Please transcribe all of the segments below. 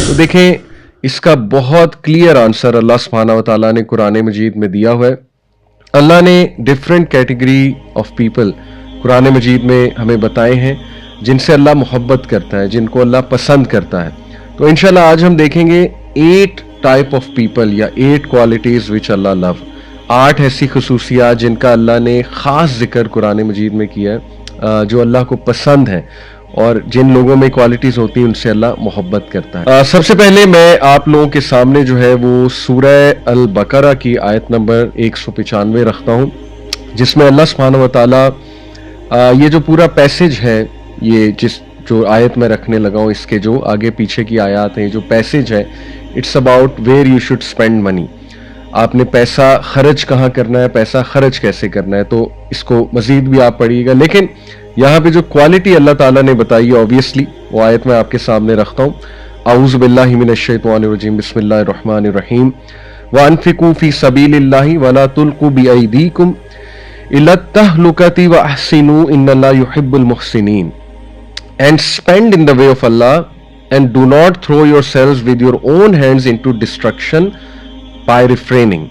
تو دیکھیں اس کا بہت کلیئر آنسر اللہ سبحانہ و تعالیٰ نے قرآن مجید میں دیا ہوا ہے. اللہ نے ڈفرینٹ کیٹیگری آف پیپل قرآن مجید میں ہمیں بتائے ہیں جن سے اللہ محبت کرتا ہے, جن کو اللہ پسند کرتا ہے. تو انشاءاللہ آج ہم دیکھیں گے 8 ٹائپ آف پیپل یا 8 کوالٹیز وچ اللہ لو. 8 ایسی خصوصیات جن کا اللہ نے خاص ذکر قرآن مجید میں کیا ہے, جو اللہ کو پسند ہے اور جن لوگوں میں کوالٹیز ہوتی ہیں ان سے اللہ محبت کرتا ہے. سب سے پہلے میں آپ لوگوں کے سامنے جو ہے وہ سورہ البقرہ کی آیت نمبر 195 رکھتا ہوں, جس میں اللہ سبحانہ و تعالیٰ یہ جو پورا پیسج ہے, یہ جو آیت میں رکھنے لگا ہوں, اس کے جو آگے پیچھے کی آیات ہیں, جو پیسج ہے it's about where you should spend money. آپ نے پیسہ خرچ کہاں کرنا ہے, پیسہ خرچ کیسے کرنا ہے, تو اس کو مزید بھی آپ پڑھیے گا. لیکن یہاں پہ جو کوالٹی اللہ تعالیٰ نے بتائی ہے اوبیسلی وہ آیت میں آپ کے سامنے رکھتا ہوں. اعوذ باللہ من الشیطان الرجیم, بسم اللہ الرحمن الرحیم. وانفقوا فی سبیل اللہ ولا تلقوا بایدیکم الی التہلکۃ واحسنوا ان اللہ یحب المحسنین. And spend in the way of Allah and do not throw yourselves with your own hands into destruction by refraining.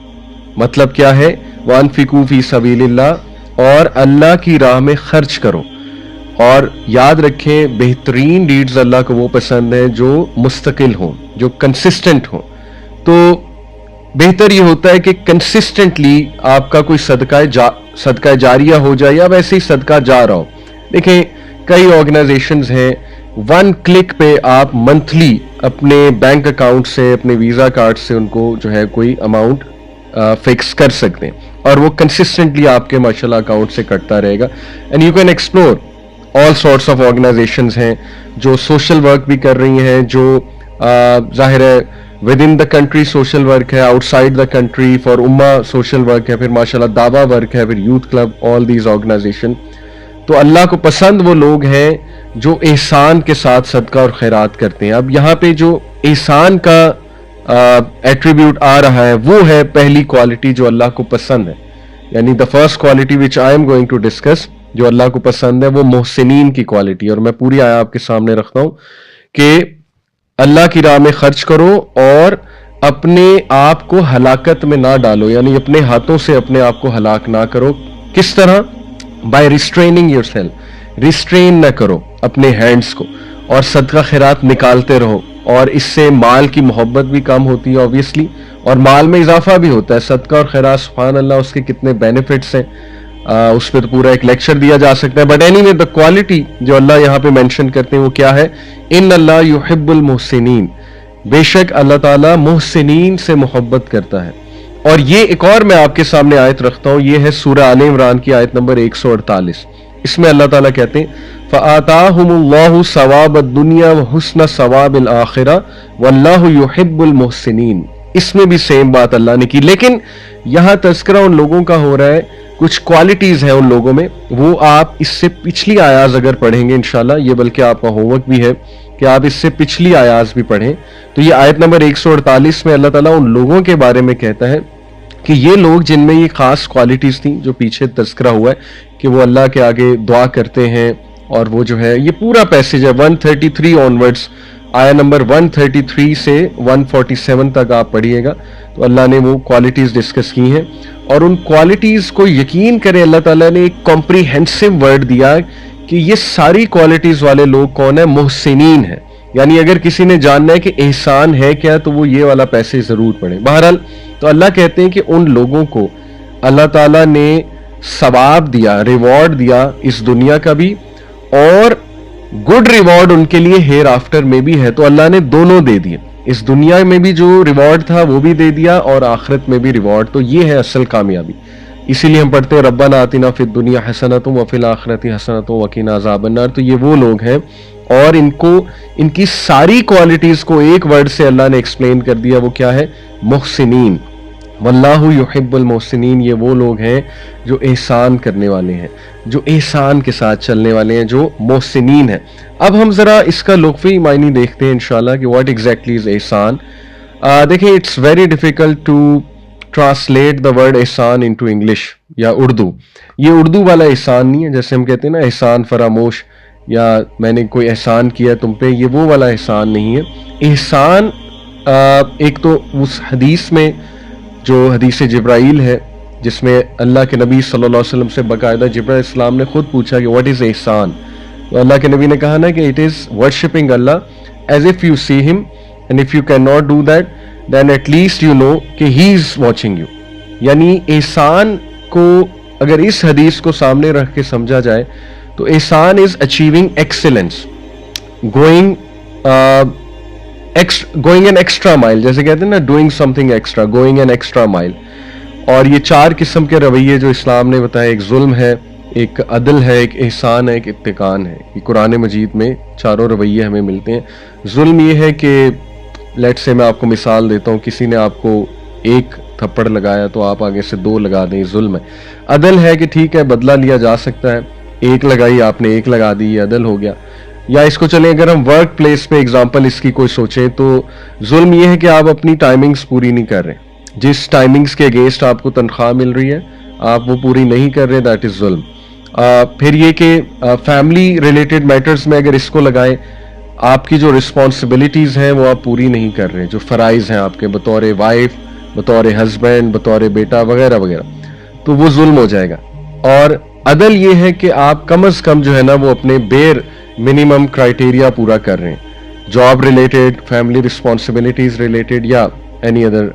مطلب کیا ہے؟ وَأَنفِقُوا فِي سَبِيلِ اللَّهِ, اور اللہ کی راہ میں خرچ کرو. اور یاد رکھیں بہترین ڈیڈز اللہ کو وہ پسند ہیں جو مستقل ہوں, جو کنسسٹنٹ ہوں. تو بہتر یہ ہوتا ہے کہ کنسسٹنٹلی آپ کا کوئی صدقہ جاریہ ہو جائے یا ویسے ہی صدقہ جا رہا ہو. دیکھیں کئی آرگنائزیشنز ہیں, 1 کلک پہ آپ منتھلی اپنے بینک اکاؤنٹ سے, اپنے ویزا کارڈ سے ان کو جو ہے کوئی اماؤنٹ فکس کر سکتے ہیں اور وہ کنسسٹنٹلی آپ کے ماشاءاللہ اکاؤنٹ سے کٹتا رہے گا. And you can explore all sorts of organizations ہیں جو سوشل ورک بھی کر رہی ہیں, جو ظاہر ہے with in the country social work ہے, outside the country for امہ سوشل ورک ہے, پھر ماشاءاللہ دعویٰ ورک ہے, پھر youth club, all these organization. تو اللہ کو پسند وہ لوگ ہیں جو احسان کے ساتھ صدقہ اور خیرات کرتے ہیں. اب یہاں پہ جو احسان کا ایٹریبیوٹ آ رہا ہے وہ ہے پہلی کوالٹی جو اللہ کو پسند ہے, یعنی the first quality which I am going to discuss جو اللہ کو پسند ہے وہ محسنین کی کوالٹی. اور میں پوری آیا آپ کے سامنے رکھتا ہوں کہ اللہ کی راہ میں خرچ کرو اور اپنے آپ کو ہلاکت میں نہ ڈالو, یعنی اپنے ہاتھوں سے اپنے آپ کو ہلاک نہ کرو. کس طرح؟ By restraining your self, restrain نہ کرو اپنے ہینڈز کو اور صدقہ خیرات نکالتے رہو. اور اس سے مال کی محبت بھی کم ہوتی ہے اوبیسلی, اور مال میں اضافہ بھی ہوتا ہے. صدقہ اور خیرات سبحان اللہ اس کے کتنے بینیفٹس ہیں, اس پہ تو پورا ایک لیکچر دیا جا سکتا ہے. But any way the quality جو اللہ یہاں پہ مینشن کرتے ہیں وہ کیا ہے؟ ان اللہ یحب المحسنین, بے شک اللہ تعالیٰ محسنین سے محبت کرتا ہے. اور یہ ایک اور میں آپ کے سامنے آیت رکھتا ہوں, یہ ہے سورہ آل عمران کی آیت نمبر 148. اس میں اللہ تعالیٰ کہتے ہیں فَآتَاهُمُ اللَّهُ ثَوَابَ الدُّنْيَا وَحُسْنَ ثَوَابِ الْآخِرَةِ وَاللَّهُ يُحِبُّ الْمُحْسِنِينَ. اس میں بھی سیم بات اللہ نے کی, لیکن یہاں تذکرہ ان لوگوں کا ہو رہا ہے, کچھ کوالٹیز ہیں ان لوگوں میں, وہ آپ اس سے پچھلی آیاز اگر پڑھیں گے انشاءاللہ, یہ بلکہ آپ کا ہوم ورک بھی ہے کہ آپ اس سے پچھلی آیاز بھی پڑھیں. تو یہ آیت نمبر 148 میں اللہ تعالیٰ ان لوگوں کے بارے میں کہتا ہے کہ یہ لوگ جن میں یہ خاص کوالٹیز تھیں جو پیچھے تذکرہ ہوا ہے کہ وہ اللہ کے آگے دعا کرتے ہیں, اور وہ جو ہے یہ پورا پیسج ہے 133 آنورڈز, آیا نمبر 133 سے 147 تک آپ پڑھیے گا. تو اللہ نے وہ کوالٹیز ڈسکس کی ہیں, اور ان کوالٹیز کو یقین کریں اللہ تعالیٰ نے ایک کمپریہنسو ورڈ دیا کہ یہ ساری کوالٹیز والے لوگ کون ہیں؟ محسنین ہیں. یعنی اگر کسی نے جاننا ہے کہ احسان ہے کیا تو وہ یہ والا پیسے ضرور پڑھیں. بہرحال تو اللہ کہتے ہیں کہ ان لوگوں کو اللہ تعالیٰ نے ثواب دیا, ریوارڈ دیا اس دنیا کا بھی, اور گڈ ریوارڈ ان کے لیے ہیر آفٹر میں بھی ہے. تو اللہ نے دونوں دے دیے, اس دنیا میں بھی جو ریوارڈ تھا وہ بھی دے دیا اور آخرت میں بھی ریوارڈ. تو یہ ہے اصل کامیابی. اسی لیے ہم پڑھتے ہیں ربنا آتنا فی الدنیا حسنۃ وفی الآخرۃ حسنۃ وقنا عذاب النار. تو یہ وہ لوگ ہیں, اور ان کی ساری کوالٹیز کو ایک ورڈ سے اللہ نے ایکسپلین کر دیا, وہ کیا ہے؟ محسنین. واللہ یحب المحسنین, یہ وہ لوگ ہیں جو احسان کرنے والے ہیں, جو احسان کے ساتھ چلنے والے ہیں, جو محسنین ہیں. اب ہم ذرا اس کا لغوی معنی دیکھتے ہیں انشاءاللہ کہ واٹ ایگزیکٹلی از احسان. دیکھیں it's very difficult to translate the word احسان انٹو انگلش یا اردو. یہ اردو والا احسان نہیں ہے, جیسے ہم کہتے ہیں نا احسان فراموش, یا میں نے کوئی احسان کیا تم پہ، یہ وہ والا احسان نہیں ہے. احسان ایک تو اس حدیث میں جو حدیث جبرائیل ہے جس میں اللہ کے نبی صلی اللہ علیہ وسلم سے باقاعدہ جبرائیل السلام نے خود پوچھا کہ واٹ از احسان، تو اللہ کے نبی نے کہا نا کہ it is worshipping Allah as if you see him, and if you can not do that then at least you know کہ ہی از واچنگ یو. یعنی احسان کو اگر اس حدیث کو سامنے رکھ کے سمجھا جائے تو احسان is achieving excellence, going N extra mile, جیسے کہتے ہیں نا doing something extra, going N extra mile. اور یہ 4 قسم کے رویے جو اسلام نے بتایا، ایک ظلم ہے، ایک عدل ہے، ایک احسان ہے، ایک اتقان ہے. یہ قرآن مجید میں چاروں رویے ہمیں ملتے ہیں. ظلم یہ ہے کہ لیٹ سے میں آپ کو مثال دیتا ہوں، کسی نے آپ کو 1 تھپڑ لگایا تو آپ آگے سے 2 لگا دیں، ظلم ہے. عدل ہے کہ ٹھیک ہے بدلہ لیا جا سکتا ہے، 1 لگائی آپ نے 1 لگا دی، یہ عدل ہو گیا. یا اس کو چلیں اگر ہم ورک پلیس پہ اگزامپل اس کی کوئی سوچیں تو ظلم یہ ہے کہ آپ اپنی ٹائمنگز پوری نہیں کر رہے، جس ٹائمنگز کے اگینسٹ آپ کو تنخواہ مل رہی ہے آپ وہ پوری نہیں کر رہے، دیٹ از ظلم. پھر یہ کہ فیملی ریلیٹڈ میٹرز میں اگر اس کو لگائیں، آپ کی جو رسپانسبلٹیز ہیں وہ آپ پوری نہیں کر رہے، جو فرائض ہیں آپ کے بطور وائف، بطور ہسبینڈ، بطور بیٹا وغیرہ وغیرہ، تو وہ ظلم ہو جائے گا. اور عدل یہ ہے کہ آپ کم از کم جو ہے نا وہ اپنے بیر منیمم کرائٹیریا پورا کر رہے ہیں، job related, family responsibilities related یا اینی ادر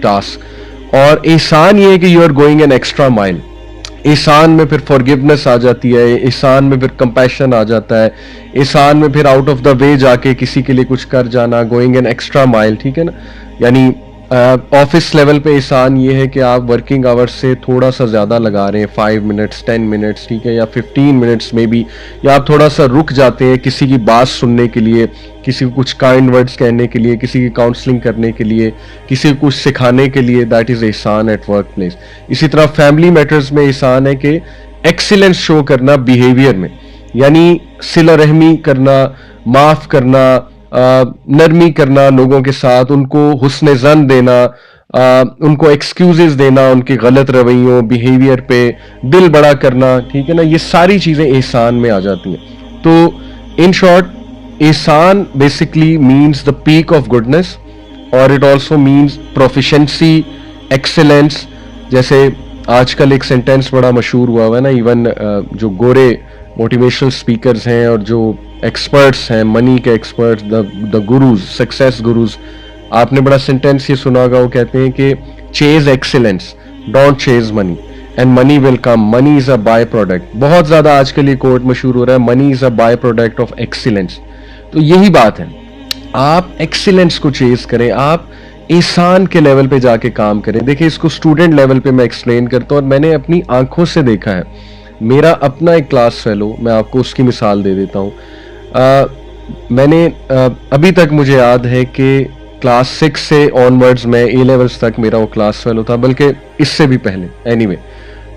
ٹاسک. اور احسان یہ ہے کہ you are going N extra mile. احسان میں پھر فارگیونیس آ جاتی ہے، احسان میں پھر کمپیشن آ جاتا ہے، احسان میں پھر آؤٹ آف دا وے جا کے کسی کے لیے کچھ کر جانا، گوئنگ این ایکسٹرا مائل. ٹھیک ہے نا. یعنی آفس لیول پہ احسان یہ ہے کہ آپ ورکنگ آورس سے تھوڑا سا زیادہ لگا رہے ہیں، 5 منٹس 10 منٹس، ٹھیک ہے، یا 15 منٹس میں بھی، یا آپ تھوڑا سا رک جاتے ہیں کسی کی بات سننے کے لیے، کسی کو کچھ کائنڈ ورڈز کہنے کے لیے، کسی کی کاؤنسلنگ کرنے کے لیے، کسی کو کچھ سکھانے کے لیے، دیٹ از احسان ایٹ ورک پلیس. اسی طرح فیملی میٹرز میں احسان ہے کہ ایکسیلنس شو کرنا بیہیویئر میں، یعنی صلہ رحمی کرنا، معاف کرنا، نرمی کرنا لوگوں کے ساتھ، ان کو حسن ظن دینا، ان کو ایکسکیوزز دینا ان کی غلط رویوں بیہیویئر پہ، دل بڑا کرنا. ٹھیک ہے نا. یہ ساری چیزیں احسان میں آ جاتی ہیں. تو ان شارٹ احسان basically means the peak of goodness, اور it also means proficiency, excellence. جیسے آج کل ایک سینٹینس بڑا مشہور ہوا ہے نا، ایون جو گورے موٹیویشنل سپیکرز ہیں اور جو ایکسپرٹس ہیں، منی کے ایکسپرٹس، دا گروز، سکسیس گروز، آپ نے بڑا سینٹینس یہ سنا ہوگا، وہ کہتے ہیں کہ چیز ایکسیلنس، ڈونٹ چیز money and money will come, money is a by product. بہت زیادہ آج کل یہ کوٹ مشہور ہو رہا ہے، منی از اے بائی پروڈکٹ آف ایکسیلنس. تو یہی بات ہے، آپ ایکسیلنس کو چیز کریں، آپ احسان کے لیول پہ جا کے کام کریں. دیکھیں اس کو اسٹوڈنٹ لیول پہ میں ایکسپلین کرتا ہوں، اور میں نے اپنی آنکھوں سے دیکھا ہے. میرا اپنا ایک کلاس فیلو، میں آپ کو اس کی مثال دے دیتا ہوں. میں نے ابھی تک مجھے یاد ہے کہ کلاس 6 سے آنورڈز میں اے لیولز تک میرا وہ کلاس فیلو تھا، بلکہ اس سے بھی پہلے. اینی وے،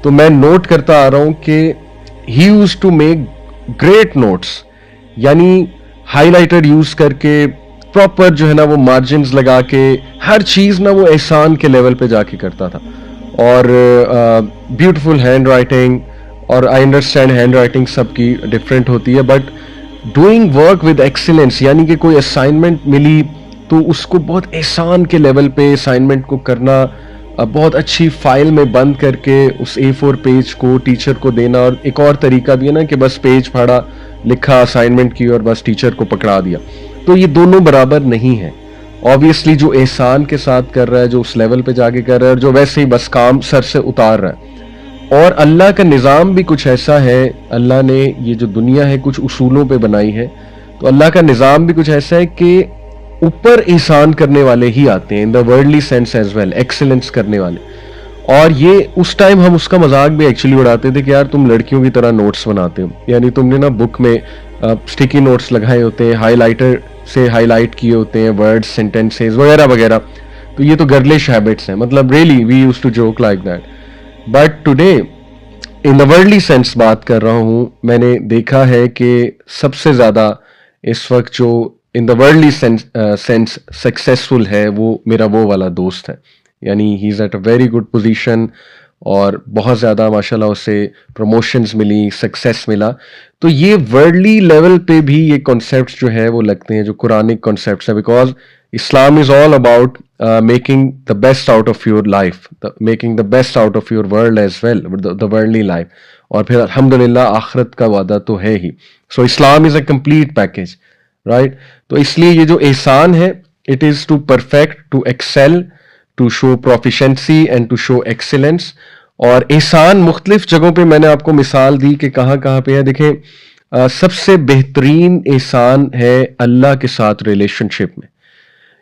تو میں نوٹ کرتا آ رہا ہوں کہ he used to make great notes, یعنی ہائی لائٹر یوز کر کے پراپر جو ہے نا وہ مارجنز لگا کے ہر چیز نا وہ احسان کے لیول پہ جا کے کرتا تھا. اور بیوٹیفل ہینڈ رائٹنگ، اور آئی انڈرسٹینڈ ہینڈ رائٹنگ سب کی ڈفرینٹ ہوتی ہے، but doing work with excellence, یعنی کہ کوئی اسائنمنٹ ملی تو اس کو بہت احسان کے لیول پہ اسائنمنٹ کو کرنا، بہت اچھی فائل میں بند کر کے اس A4 پیج کو ٹیچر کو دینا. اور ایک اور طریقہ بھی ہے نا کہ بس پیج پھاڑا، لکھا، اسائنمنٹ کی اور بس ٹیچر کو پکڑا دیا. تو یہ دونوں برابر نہیں ہیں. آبویسلی جو احسان کے ساتھ کر رہا ہے، جو اس لیول پہ جا کے کر رہا ہے، اور جو ویسے ہی بس کام سر سے اتار رہا ہے. اور اللہ کا نظام بھی کچھ ایسا ہے، اللہ نے یہ جو دنیا ہے کچھ اصولوں پہ بنائی ہے، تو اللہ کا نظام بھی کچھ ایسا ہے کہ اوپر احسان کرنے والے ہی آتے ہیں، in the worldly sense as well, excellence کرنے والے. اور یہ اس ٹائم ہم اس کا مذاق بھی ایکچولی اڑاتے تھے کہ یار تم لڑکیوں کی طرح نوٹس بناتے ہو، یعنی تم نے نا بک میں اسٹیکی نوٹس لگائے ہوتے ہیں، ہائی لائٹر سے ہائی لائٹ کیے ہوتے ہیں ورڈ، سینٹینسز وغیرہ وغیرہ. تو یہ تو گرلش ہیبٹس ہیں، مطلب really we use to joke like that. But today in the worldly sense بات کر رہا ہوں، میں نے دیکھا ہے کہ سب سے زیادہ اس وقت جو in the worldly sense successful ہے وہ میرا وہ والا دوست ہے. یعنی he is at a very good position, اور بہت زیادہ ماشاءاللہ اسے پروموشنز ملی، سکسیس ملا. تو یہ ورلڈلی لیول پہ بھی یہ کانسیپٹس جو ہے وہ لگتے ہیں جو قرآنک کانسیپٹس ہیں، because Islam is all about making the best out of your life, making the best out of your world as well, the worldly life. اور پھر الحمدللہ آخرت کا وعدہ تو ہے ہی. So Islam is a complete package, right. تو اس لیے یہ جو احسان ہے، it is to perfect, to excel, to show proficiency and to show excellence. اور احسان مختلف جگہوں پہ میں نے آپ کو مثال دی کہ کہاں کہاں پہ ہے. دیکھیں سب سے بہترین احسان ہے اللہ کے ساتھ ریلیشن شپ میں،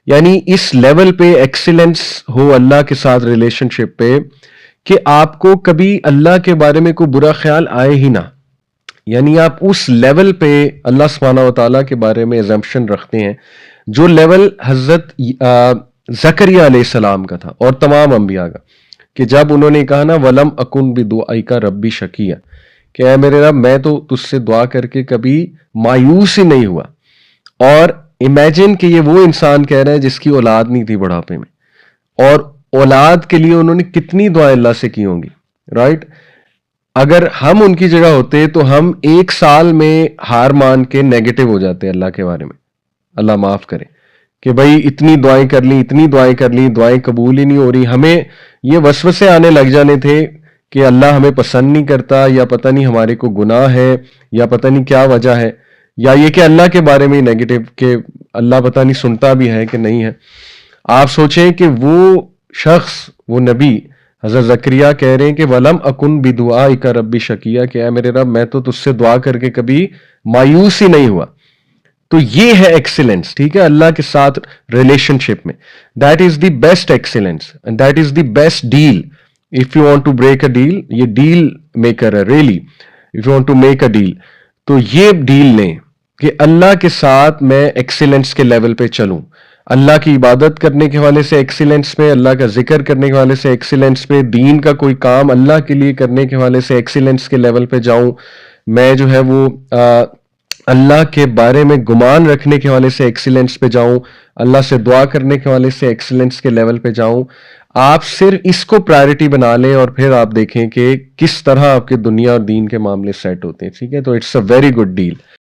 یعنی اس لیول پہ ایکسیلنس ہو اللہ کے ساتھ ریلیشن شپ پہ کہ آپ کو کبھی اللہ کے بارے میں کوئی برا خیال آئے ہی نہ. یعنی آپ اس لیول پہ اللہ سبحانہ و تعالیٰ کے بارے میں ایزمپشن رکھتے ہیں جو لیول حضرت زکریا علیہ السلام کا تھا اور تمام انبیاء کا، کہ جب انہوں نے کہا نا وَلَمْ أَكُنْ بِدُعَائِكَ رَبِّ شَقِيًّا، کہ اے میرے رب میں تو تجھ سے دعا کر کے کبھی مایوس ہی نہیں ہوا. اور امیجن کہ یہ وہ انسان کہہ رہا ہے جس کی اولاد نہیں تھی بڑھاپے میں، اور اولاد کے لیے انہوں نے کتنی دعائیں اللہ سے کی ہوں گی، رائٹ. اگر ہم ان کی جگہ ہوتے تو ہم ایک سال میں ہار مان کے نیگیٹو ہو جاتے اللہ کے بارے میں، اللہ معاف کرے، کہ بھائی اتنی دعائیں کر لی، اتنی دعائیں کر لی، دعائیں قبول ہی نہیں ہو رہی. ہمیں یہ وسوسے آنے لگ جانے تھے کہ اللہ ہمیں پسند نہیں کرتا، یا پتہ نہیں ہمارے کو گناہ ہے، یا پتہ نہیں کیا وجہ ہے، یا یہ کہ اللہ کے بارے میں نیگیٹو کہ اللہ پتہ نہیں سنتا بھی ہے کہ نہیں ہے. آپ سوچیں کہ وہ شخص، وہ نبی حضرت زکریا کہہ رہے ہیں کہ وَلَمْ أَكُنْ بِدُعَائِكَ رَبِّ شَقِيًّا، کہ اے میرے رب میں تو تجھ سے دعا کر کے کبھی مایوس ہی نہیں ہوا. تو یہ ہے ایکسیلنس، ٹھیک ہے، اللہ کے ساتھ ریلیشن شپ میں. That is the best excellence and that is the best deal. If you want to break a deal, یہ ڈیل میکر ہے really. If you want to make a deal, تو یہ deal لیں کہ اللہ کے ساتھ میں ایکسیلنس کے لیول پہ چلوں، اللہ کی عبادت کرنے کے حوالے سے ایکسیلنس پہ، اللہ کا ذکر کرنے کے حوالے سے ایکسیلنس پہ، دین کا کوئی کام اللہ کے لیے کرنے کے حوالے سے ایکسیلنس کے لیول پہ جاؤں. میں جو ہے وہ اللہ کے بارے میں گمان رکھنے کے حوالے سے ایکسیلنس پہ جاؤں، اللہ سے دعا کرنے کے حوالے سے ایکسیلنس کے لیول پہ جاؤں. آپ صرف اس کو پرائرٹی بنا لیں اور پھر آپ دیکھیں کہ کس طرح آپ کے دنیا اور دین کے معاملے سیٹ ہوتے ہیں. ٹھیک ہے، تو it's a very good deal.